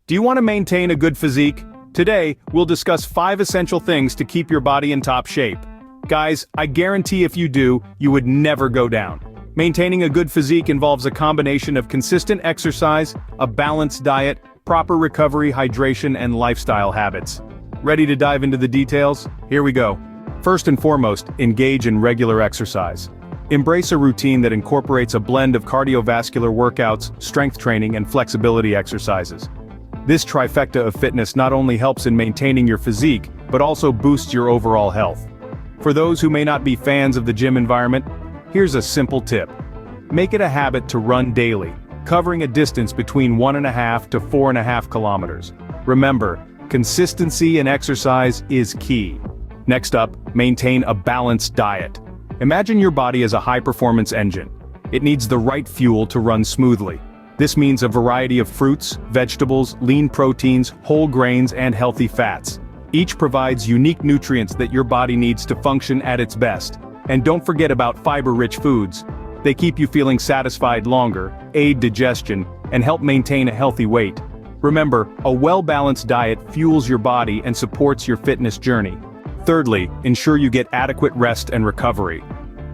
Do you want to maintain a good physique? Today, we'll discuss 5 essential things to keep your body in top shape. Guys, I guarantee if you do, you would never go down. Maintaining a good physique involves a combination of consistent exercise, a balanced diet, proper recovery, hydration, and lifestyle habits. Ready to dive into the details? Here we go. First and foremost, engage in regular exercise. Embrace a routine that incorporates a blend of cardiovascular workouts, strength training, and flexibility exercises. This trifecta of fitness not only helps in maintaining your physique, but also boosts your overall health. For those who may not be fans of the gym environment, here's a simple tip. Make it a habit to run daily, covering a distance between 1.5 to 4.5 kilometers. Remember, consistency in exercise is key. Next up, maintain a balanced diet. Imagine your body as a high-performance engine. It needs the right fuel to run smoothly. This means a variety of fruits, vegetables, lean proteins, whole grains, and healthy fats. Each provides unique nutrients that your body needs to function at its best. And don't forget about fiber-rich foods. They keep you feeling satisfied longer, aid digestion, and help maintain a healthy weight. Remember, a well-balanced diet fuels your body and supports your fitness journey. Thirdly, ensure you get adequate rest and recovery.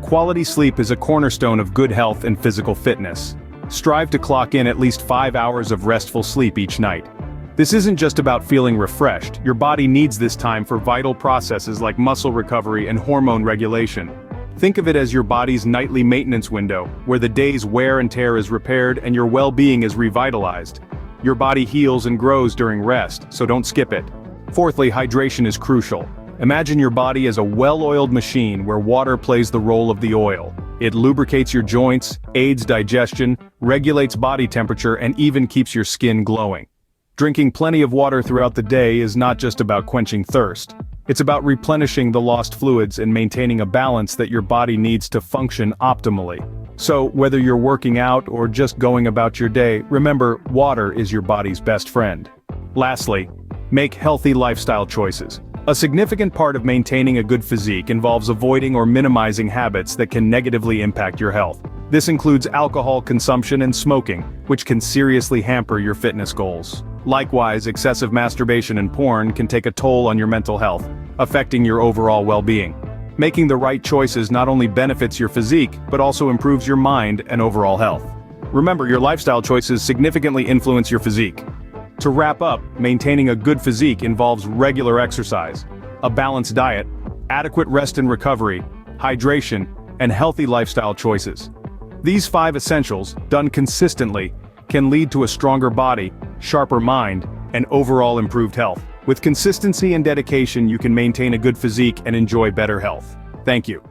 Quality sleep is a cornerstone of good health and physical fitness. Strive to clock in at least 5 hours of restful sleep each night. This isn't just about feeling refreshed, your body needs this time for vital processes like muscle recovery and hormone regulation. Think of it as your body's nightly maintenance window, where the day's wear and tear is repaired and your well-being is revitalized. Your body heals and grows during rest, so don't skip it. Fourthly, hydration is crucial. Imagine your body as a well-oiled machine where water plays the role of the oil. It lubricates your joints, aids digestion, regulates body temperature, and even keeps your skin glowing. Drinking plenty of water throughout the day is not just about quenching thirst. It's about replenishing the lost fluids and maintaining a balance that your body needs to function optimally. So, whether you're working out or just going about your day, remember, water is your body's best friend. Lastly, make healthy lifestyle choices. A significant part of maintaining a good physique involves avoiding or minimizing habits that can negatively impact your health. This includes alcohol consumption and smoking, which can seriously hamper your fitness goals. Likewise, excessive masturbation and porn can take a toll on your mental health, affecting your overall well-being. Making the right choices not only benefits your physique, but also improves your mind and overall health. Remember, your lifestyle choices significantly influence your physique. To wrap up, maintaining a good physique involves regular exercise, a balanced diet, adequate rest and recovery, hydration, and healthy lifestyle choices. These 5 essentials, done consistently, can lead to a stronger body, sharper mind, and overall improved health. With consistency and dedication, you can maintain a good physique and enjoy better health. Thank you.